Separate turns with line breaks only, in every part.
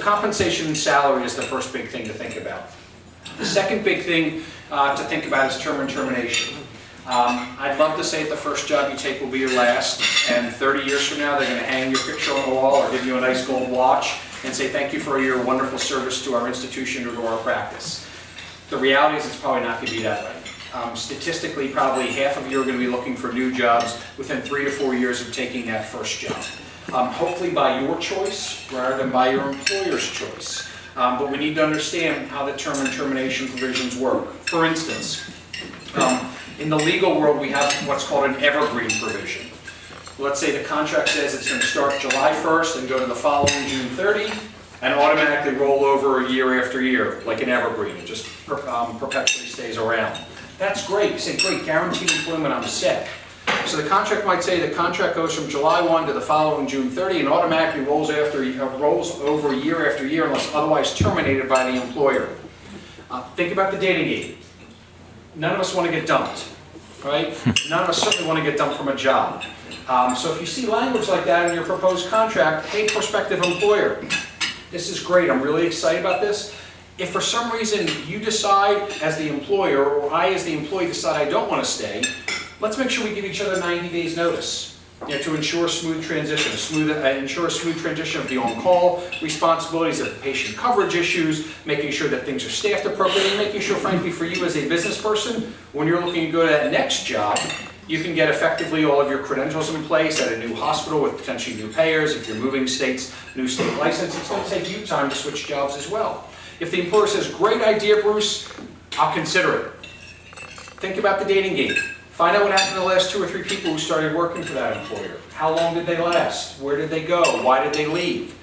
Compensation and salary is the first big thing to think about. The second big thing to think about is term and termination. I'd love to say the first job you take will be your last, and 30 years from now they're going to hang your picture on the wall or give you a nice gold watch and say thank you for your wonderful service to our institution or to our practice. The reality is it's probably not going to be that way. Statistically, probably half of you are going to be looking for new jobs within 3 to 4 years of taking that first job. Hopefully by your choice rather than by your employer's choice. But we need to understand how the term and termination provisions work. For instance, in the legal world we have what's called an evergreen provision. Let's say the contract says it's going to start July 1st and go to the following June 30 and automatically roll over year after year, like an evergreen. It just perpetually stays around. That's great. You say, great, guaranteed employment, I'm set. So the contract might say the contract goes from July 1 to the following June 30 and automatically rolls over year after year unless otherwise terminated by the employer. Think about the dating game. None of us want to get dumped, right? None of us certainly want to get dumped from a job. So if you see language like that in your proposed contract, hey, prospective employer, this is great, I'm really excited about this. If for some reason you decide as the employer, or I as the employee decide I don't want to stay, let's make sure we give each other 90 days notice, to ensure smooth transition, ensure a smooth transition of the on-call responsibilities, of patient coverage issues, making sure that things are staffed appropriately, and making sure, frankly, for you as a business person, when you're looking to go to that next job, you can get effectively all of your credentials in place at a new hospital with potentially new payers. If you're moving states, new state license, it's going to take you time to switch jobs as well. If the employer says, great idea, Bruce, I'll consider it. Think about the dating game. Find out what happened to the last 2 or 3 people who started working for that employer. How long did they last? Where did they go? Why did they leave?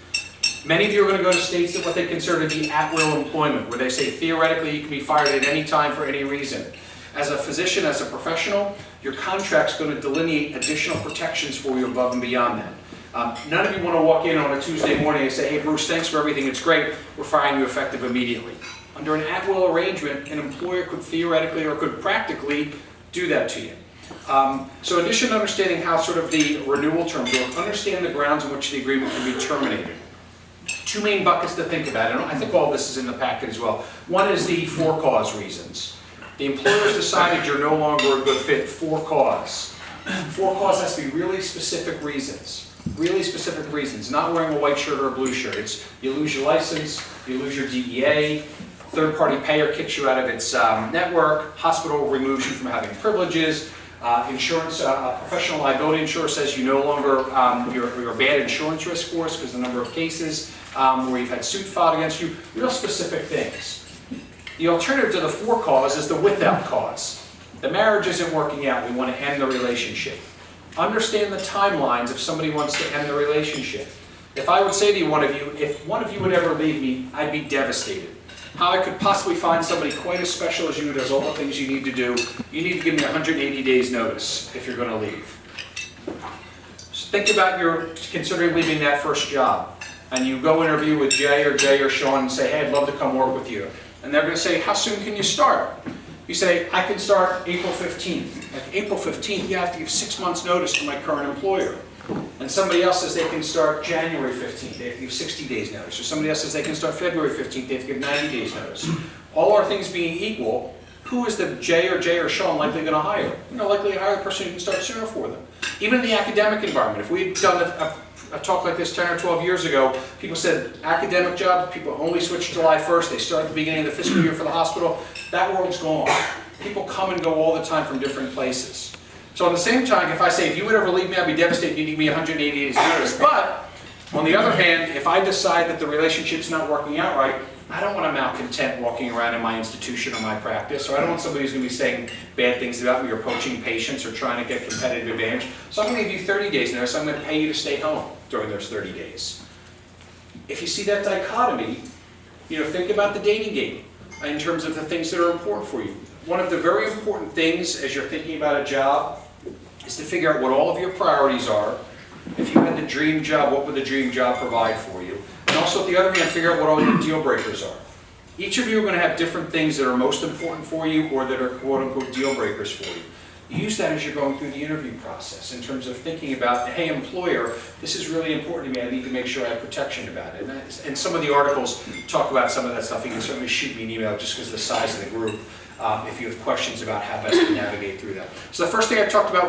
Many of you are going to go to states that what they consider to be at-will employment, where they say theoretically you can be fired at any time for any reason. As a physician, as a professional, your contract's going to delineate additional protections for you above and beyond that. None of you want to walk in on a Tuesday morning and say, hey Bruce, thanks for everything, it's great, we're firing you effective immediately. Under an at-will arrangement, an employer could theoretically or could practically do that to you. So in addition to understanding how sort of the renewal terms work, understand the grounds on which the agreement can be terminated. 2 main buckets to think about, and I think all this is in the packet as well. One is the for-cause reasons. The employer has decided you're no longer a good fit for cause. For cause has to be really specific reasons. Really specific reasons. Not wearing a white shirt or a blue shirt. It's you lose your license, you lose your DEA, third-party payer kicks you out of its network, hospital removes you from having privileges, insurance, professional liability insurer says you no longer, you're a bad insurance risk for us because the number of cases where you've had suit filed against you, real specific things. The alternative to the for cause is the without cause. The marriage isn't working out, we want to end the relationship. Understand the timelines if somebody wants to end the relationship. If I would say to you, if one of you would ever leave me, I'd be devastated. How I could possibly find somebody quite as special as you who does all the things you need to do, you need to give me 180 days notice if you're going to leave. So think about you're considering leaving that first job, and you go interview with Jay or Sean and say, hey, I'd love to come work with you. And they're going to say, how soon can you start? You say, I can start April 15th. Like April 15th, you have to give 6 months notice to my current employer. And somebody else says they can start January 15th, they have to give 60 days notice. Or somebody else says they can start February 15th, they have to give 90 days notice. All our things being equal, who is the Jay or Sean likely going to hire? Likely to hire the person who can start sooner for them. Even in the academic environment, if we had done a talk like this 10 or 12 years ago, people said academic jobs, people only switch July 1st, they start at the beginning of the fiscal year for the hospital. That world's gone. People come and go all the time from different places. So at the same time, if I say, if you would ever leave me, I'd be devastated, you need me 180 days notice. But, on the other hand, if I decide that the relationship's not working out right, I don't want a malcontent walking around in my institution or my practice, or I don't want somebody who's going to be saying bad things about me or poaching patients or trying to get competitive advantage. So I'm going to give you 30 days notice, I'm going to pay you to stay home during those 30 days. If you see that dichotomy, think about the dating game in terms of the things that are important for you. One of the very important things as you're thinking about a job is to figure out what all of your priorities are. If you had the dream job, what would the dream job provide for you? And also, at the other hand, figure out what all your deal breakers are. Each of you are going to have different things that are most important for you or that are quote-unquote deal breakers for you. use that as you're going through the interview process in terms of thinking about, hey, employer, this is really important to me. I need to make sure I have protection about it. And some of the articles talk about some of that stuff. You can certainly shoot me an email just because of the size of the group if you have questions about how best to navigate through that. So the first thing I talked about